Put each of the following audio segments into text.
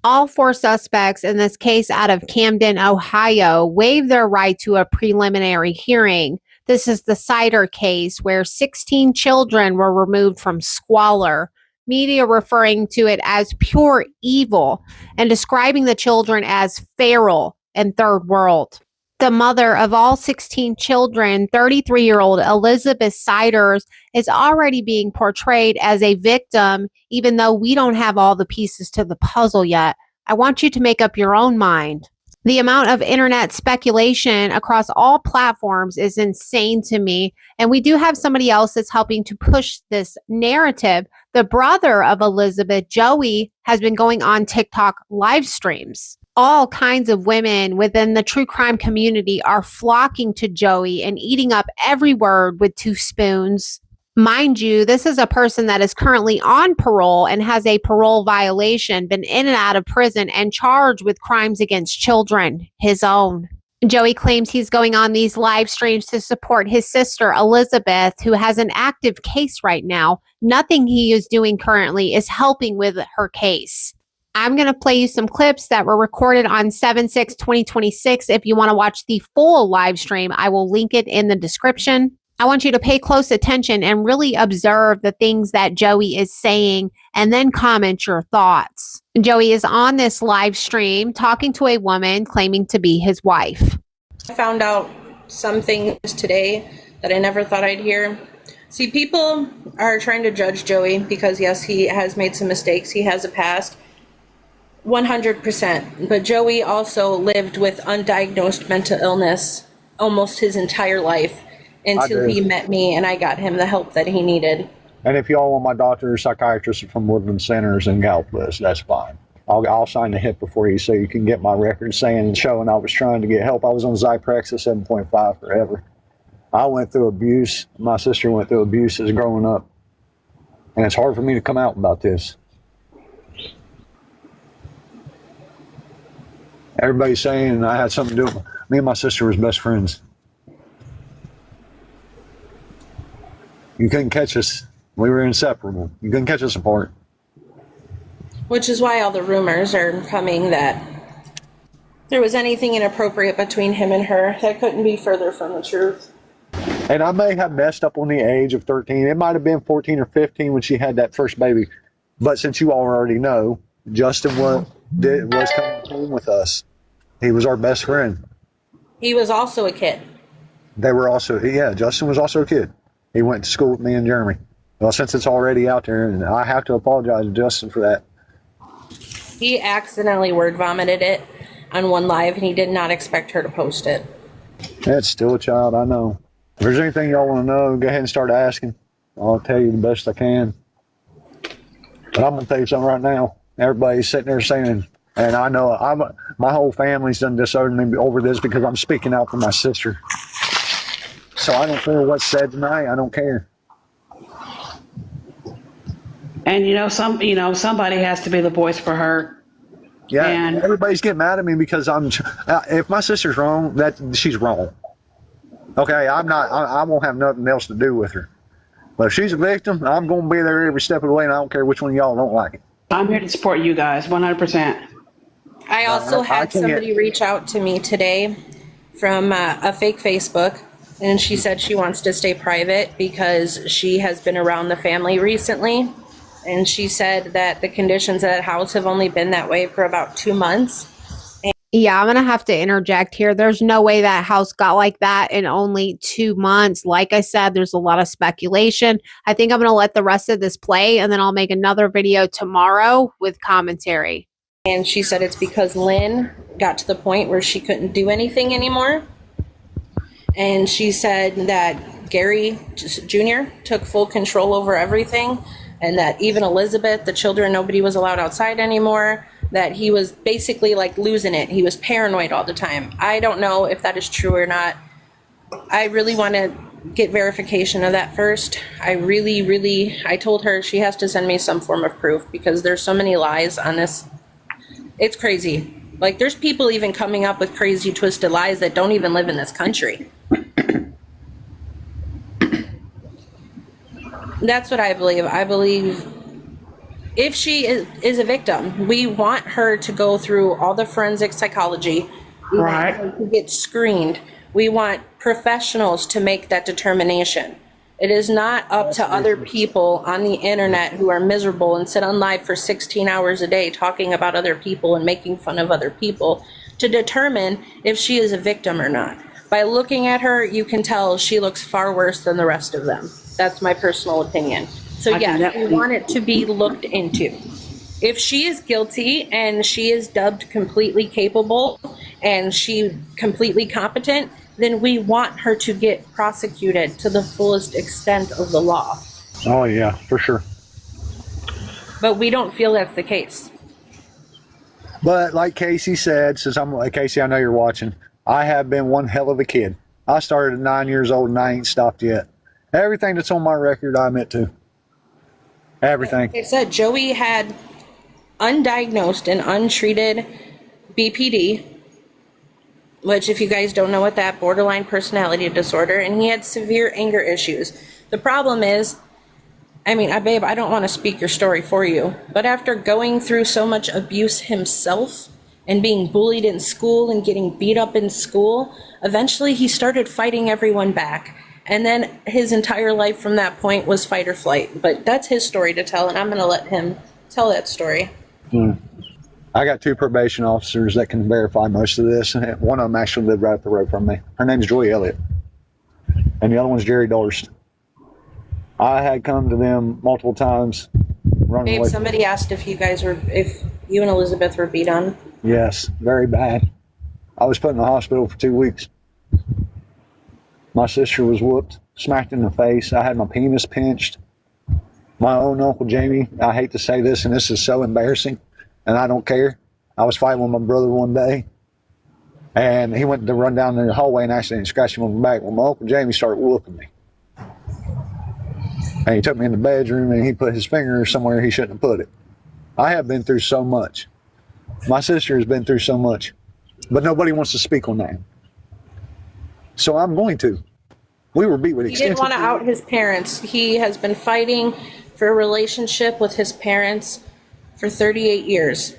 All four suspects in this case out of Camden, Ohio, waived their right to a preliminary hearing. This is the Cider case where 16 children were removed from squalor, media referring to it as pure evil and describing the children as feral and third world. The mother of all 16 children, 33-year-old Elizabeth Siders, is already being portrayed as a victim, even though we don't have all the pieces to the puzzle yet. I want you to make up your own mind. The amount of internet speculation across all platforms is insane to me, and we do have somebody else that's helping to push this narrative. The brother of Elizabeth, Joey, has been going on TikTok live streams. All kinds of women within the true crime community are flocking to Joey and eating up every word with 2 spoons. Mind you, this is a person that is currently on parole and has a parole violation, been in and out of prison, and charged with crimes against children, his own. Joey claims he's going on these live streams to support his sister, Elizabeth, who has an active case right now. Nothing he is doing currently is helping with her case. I'm going to play you some clips that were recorded on 7/6/2026. If you want to watch the full live stream, I will link it in the description. I want you to pay close attention and really observe the things that Joey is saying and then comment your thoughts. Joey is on this live stream talking to a woman claiming to be his wife. I found out some things today that I never thought I'd hear. See, people are trying to judge Joey because, yes, he has made some mistakes. He has a past. 100%. But Joey also lived with undiagnosed mental illness almost his entire life until he met me and I got him the help that he needed. And if y'all want my doctor or psychiatrist from Woodland Centers in Gallipolis, that's fine. I'll sign the HIP before you so you can get my record saying and showing I was trying to get help. I was on Zyprexa 7.5 forever. I went through abuse. My sister went through abuse as growing up. And it's hard for me to come out about this. Everybody's saying I had something to do with me and my sister was best friends. You couldn't catch us. We were inseparable. You couldn't catch us apart. Which is why all the rumors are coming that there was anything inappropriate between him and her. That couldn't be further from the truth. And I may have messed up on the age of 13. It might have been 14 or 15 when she had that first baby. But since you all already know, Justin was coming home with us. He was our best friend. He was also a kid. Justin was also a kid. He went to school with me and Jeremy. Well, since it's already out there, and I have to apologize to Justin for that. He accidentally word vomited it on one live, and he did not expect her to post it. That's still a child, I know. If there's anything y'all want to know, go ahead and start asking. I'll tell you the best I can. But I'm going to tell you something right now. Everybody's sitting there saying, and I know my whole family's done disowned me over this because I'm speaking out for my sister. So I don't care what's said tonight. I don't care. And somebody has to be the voice for her. Yeah, and everybody's getting mad at me because if my sister's wrong, she's wrong. Okay, I won't have nothing else to do with her. But if she's a victim, I'm going to be there every step of the way, and I don't care which one of y'all don't like it. I'm here to support you guys, 100%. I also had somebody reach out to me today from a fake Facebook, and she said she wants to stay private because she has been around the family recently, and she said that the conditions at that house have only been that way for about 2 months. Yeah, I'm going to have to interject here. There's no way that house got like that in only 2 months. Like I said, there's a lot of speculation. I think I'm going to let the rest of this play, and then I'll make another video tomorrow with commentary. And she said it's because Lynn got to the point where she couldn't do anything anymore. And she said that Gary Jr. took full control over everything, and that even Elizabeth, the children, nobody was allowed outside anymore. That he was basically like losing it. He was paranoid all the time. I don't know if that is true or not. I really want to get verification of that first. I told her she has to send me some form of proof because there's so many lies on this. It's crazy. Like, there's people even coming up with crazy twisted lies that don't even live in this country. That's what I believe. I believe if she is a victim, we want her to go through all the forensic psychology. We Right. want her to get screened. We want professionals to make that determination. It is not up to other people on the internet who are miserable and sit on live for 16 hours a day talking about other people and making fun of other people to determine if she is a victim or not. By looking at her, you can tell she looks far worse than the rest of them. That's my personal opinion. So I can yes, we definitely- want it to be looked into. If she is guilty and she is dubbed completely capable and she completely competent, then we want her to get prosecuted to the fullest extent of the law. Oh yeah, for sure. But we don't feel that's the case. But like Casey said, since I'm like Casey, I know you're watching. I have been one hell of a kid. I started at 9 years old and I ain't stopped yet. Everything that's on my record, I admit to. Everything. Like I said, Joey had undiagnosed and untreated BPD, which if you guys don't know what that, borderline personality disorder, and he had severe anger issues. The problem is, babe, I don't want to speak your story for you, but after going through so much abuse himself and being bullied in school and getting beat up in school, eventually he started fighting everyone back. And then his entire life from that point was fight or flight. But that's his story to tell, and I'm going to let him tell that story. I got 2 probation officers that can verify most of this. And one of them actually lived right up the road from me. Her name's Joy Elliott. And the other one's Jerry Dorst. I had come to them multiple times. Running Babe, away. somebody asked if you and Elizabeth were beat on. Yes, very bad. I was put in the hospital for 2 weeks. My sister was whooped, smacked in the face. I had my penis pinched. My own Uncle Jamie, I hate to say this, and this is so embarrassing, and I don't care. I was fighting with my brother one day, and he went to run down the hallway and accidentally scratched him on the back. Well, my Uncle Jamie started whooping me. And he took me in the bedroom, and he put his finger somewhere he shouldn't have put it. I have been through so much. My sister has been through so much, but nobody wants to speak on that. So I'm going to. We were beat with He didn't extensive. want to out his parents. He has been fighting for a relationship with his parents for 38 years.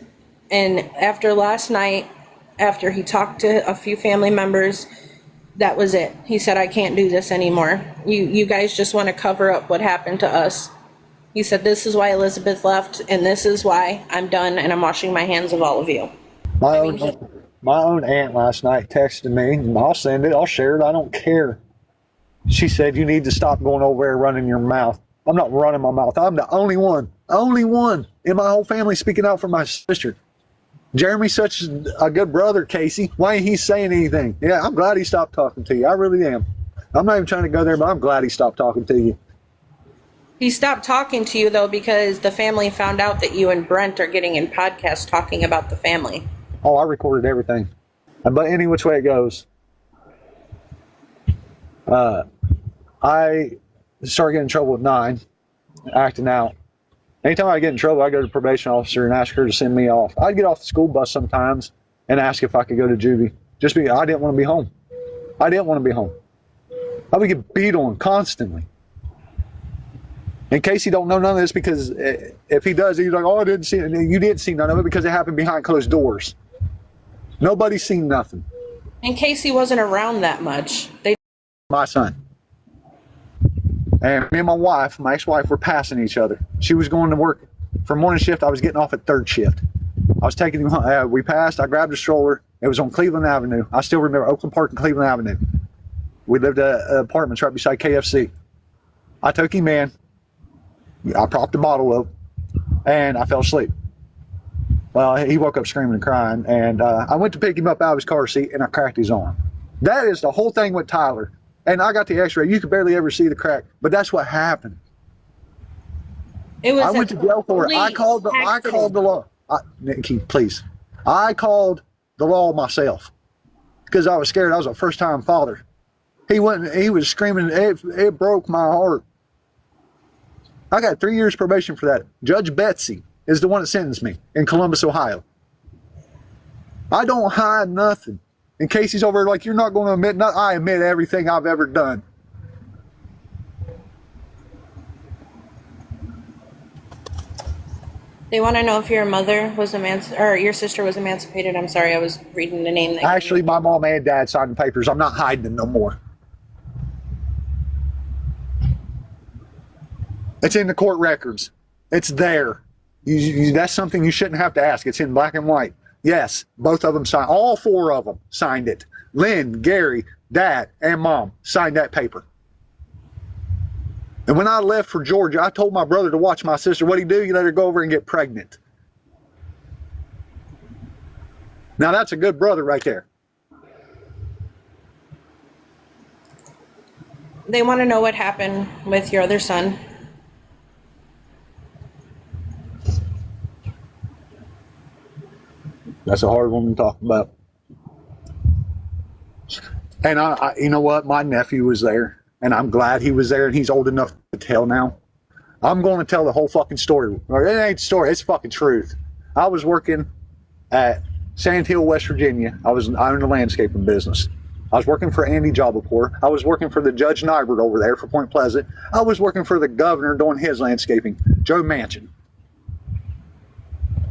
And after last night, after he talked to a few family members, that was it. He said, I can't do this anymore. You guys just want to cover up what happened to us. He said, this is why Elizabeth left, and this is why I'm done, and I'm washing my hands of all of you. My own aunt last night texted me, and I'll send it, I'll share it, I don't care. She said, you need to stop going over there running your mouth. I'm not running my mouth. I'm the only one in my whole family speaking out for my sister. Jeremy's such a good brother, Casey. Why ain't he saying anything? Yeah, I'm glad he stopped talking to you. I really am. I'm not even trying to go there, but I'm glad he stopped talking to you. He stopped talking to you, though, because the family found out that you and Brent are getting in podcasts talking about the family. Oh, I recorded everything. But any which way it goes, I started getting in trouble at 9, acting out. Anytime I get in trouble, I go to the probation officer and ask her to send me off. I'd get off the school bus sometimes and ask if I could go to juvie. Just because I didn't want to be home. I didn't want to be home. I would get beat on constantly. In case you don't know none of this, because if he does, he's like, oh, I didn't see it. You didn't see none of it because it happened behind closed doors. Nobody's seen nothing. In case he wasn't around that much. My son. And me and my ex-wife, were passing each other. She was going to work for morning shift. I was getting off at third shift. I was taking him home. We passed. I grabbed a stroller. It was on Cleveland Avenue. I still remember Oakland Park and Cleveland Avenue. We lived at apartments right beside KFC. I took him in. I propped the bottle up, and I fell asleep. Well, he woke up screaming and crying, and I went to pick him up out of his car seat, and I cracked his arm. That is the whole thing with Tyler. And I got the x-ray. You could barely ever see the crack, but that's what happened. It was I went to jail for it. I called the law. Nikki, please. I called the law myself because I was scared. I was a first-time father. He was screaming. It broke my heart. I got 3 years probation for that. Judge Betsy is the one that sentenced me in Columbus, Ohio. I don't hide nothing. In case he's over like, you're not going to admit nothing. I admit everything I've ever done. They want to know if your mother was or your sister was emancipated. I'm sorry, I was reading the name. Actually, my mom and dad signed the papers. I'm not hiding them no more. It's in the court records. It's there. That's something you shouldn't have to ask. It's in black and white. Yes, both of them signed. All four of them signed it. Lynn, Gary, Dad, and Mom signed that paper. And when I left for Georgia, I told my brother to watch my sister. What'd he do? You let her go over and get pregnant. Now that's a good brother right there. They want to know what happened with your other son. That's a hard one to talk about. And I you know what? My nephew was there, and I'm glad he was there, and he's old enough to tell now. I'm going to tell the whole fucking story. Or it ain't story, it's fucking truth. I was working at Sand Hill, West Virginia. I owned a landscaping business. I was working for Andy Jobapur. I was working for the Judge Nybert over there for Point Pleasant. I was working for the governor doing his landscaping, Joe Manchin.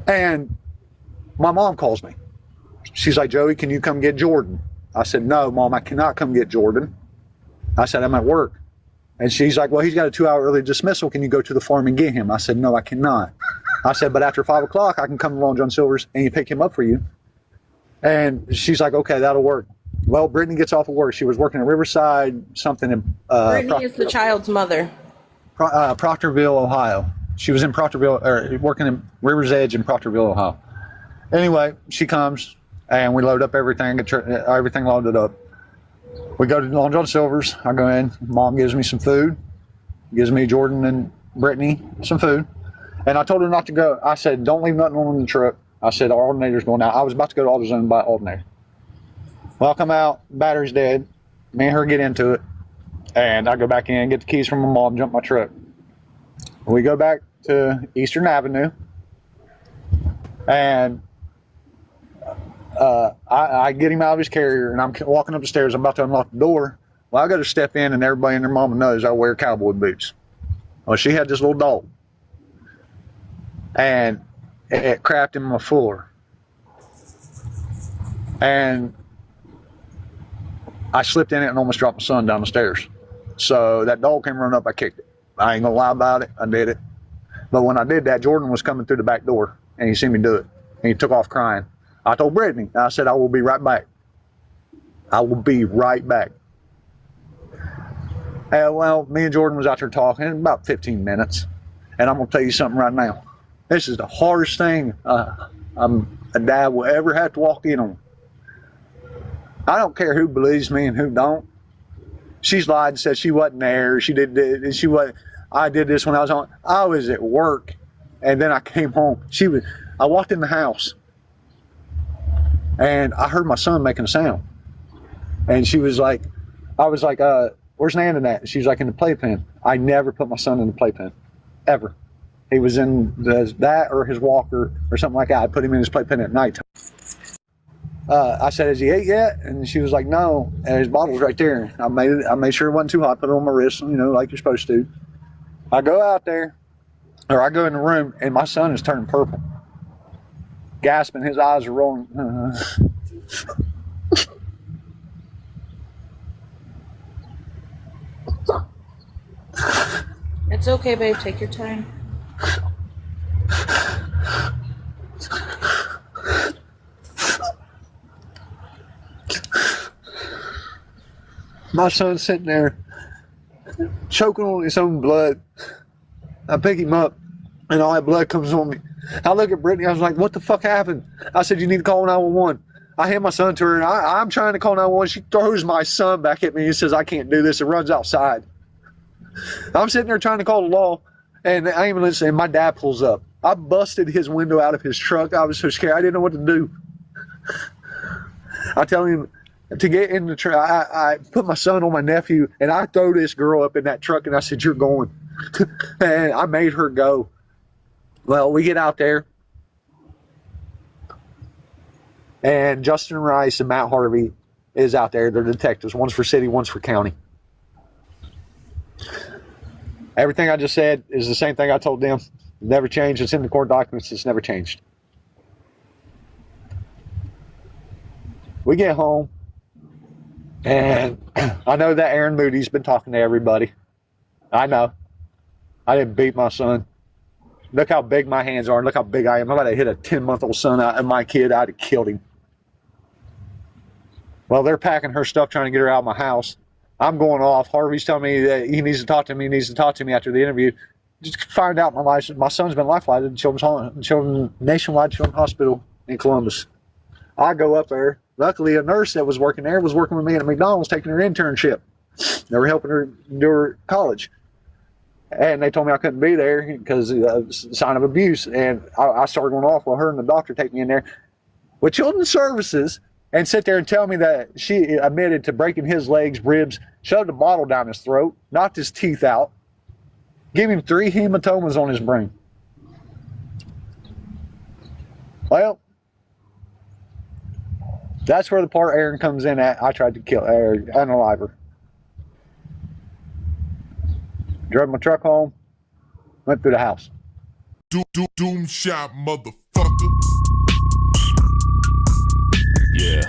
And my mom calls me. She's like, Joey, can you come get Jordan? I said, no, Mom, I cannot come get Jordan. I said, I'm at work. And she's like, well, he's got a 2-hour early dismissal. Can you go to the farm and get him? I said, no, I cannot. I said, but after 5 o'clock, I can come to Long John Silver's and you pick him up for you. And she's like, okay, that'll work. Well, Brittany gets off of work. She was working at Riverside, something in Brittany is the child's mother. Proctorville, Ohio. She was in Proctorville, or working in River's Edge in Proctorville, Ohio. Anyway, she comes and we load up everything, get everything loaded up. We go to Long John Silver's. I go in. Mom gives me some food, gives me Jordan and Brittany some food. And I told her not to go. I said, don't leave nothing on the truck. I said, our alternator's going out. I was about to go to AutoZone and buy an alternator. Well, I come out, battery's dead. Me and her get into it. And I go back in, get the keys from my mom, jump my truck. We go back to Eastern Avenue. And I get him out of his carrier, and I'm walking up the stairs. I'm about to unlock the door. Well, I got to step in, and everybody and their mama knows I wear cowboy boots. Well, she had this little dog, and it crapped in my floor. And I slipped in it and almost dropped my son down the stairs. So that dog came running up. I kicked it. I ain't gonna lie about it. I did it. But when I did that, Jordan was coming through the back door, and he seen me do it, and he took off crying. I told Brittany, I said, I will be right back. I will be right back. Well, me and Jordan was out there talking about 15 minutes. And I'm going to tell you something right now. This is the hardest thing a dad will ever have to walk in on. I don't care who believes me and who don't. She's lied and said she wasn't there. She did this. I did this when I was on. I was at work. And then I came home. I walked in the house. And I heard my son making a sound. And she was like, I was like, where's Nana at? She was like, in the playpen. I never put my son in the playpen. Ever. He was in that or his walker or something like that. I put him in his playpen at night. I said, has he ate yet? And she was like, no. And his bottle's right there. I made sure it wasn't too hot. Put it on my wrist, like you're supposed to. I go out there, or I go in the room, and my son is turning purple. Gasping, his eyes are rolling. It's okay, babe. Take your time. My son's sitting there choking on his own blood. I pick him up, and all that blood comes on me. I look at Brittany, I was like, what the fuck happened? I said, you need to call 911. I hand my son to her, and I'm trying to call 911. She throws my son back at me and says, I can't do this, and runs outside. I'm sitting there trying to call the law, and the ambulance, and my dad pulls up. I busted his window out of his truck. I was so scared. I didn't know what to do. I tell him to get in the truck. I put my son on my nephew, and I throw this girl up in that truck, and I said, you're going. And I made her go. Well, we get out there, and Justin Rice and Matt Harvey is out there. They're detectives. One's for city, one's for county. Everything I just said is the same thing I told them. Never changed. It's in the court documents. It's never changed. We get home, and I know that Aaron Moody's been talking to everybody. I know. I didn't beat my son. Look how big my hands are, and look how big I am. If I had hit a 10-month-old son out of my kid, I'd have killed him. Well, they're packing her stuff, trying to get her out of my house. I'm going off. Harvey's telling me that he needs to talk to me. He needs to talk to me after the interview. Just find out my son's been life flighted at Nationwide Children's Hospital in Columbus. I go up there. Luckily, a nurse that was working there was working with me at McDonald's, taking her internship. They were helping her do her college. And they told me I couldn't be there because of a sign of abuse. And I started going off while her and the doctor take me in there with Children's Services and sit there and tell me that she admitted to breaking his legs, ribs, shoved a bottle down his throat, knocked his teeth out, gave him 3 hematomas on his brain. Well, that's where the part Aaron comes in at. I tried to unalive her. Drove my truck home, went through the house. Doom shot, motherfucker. Yeah.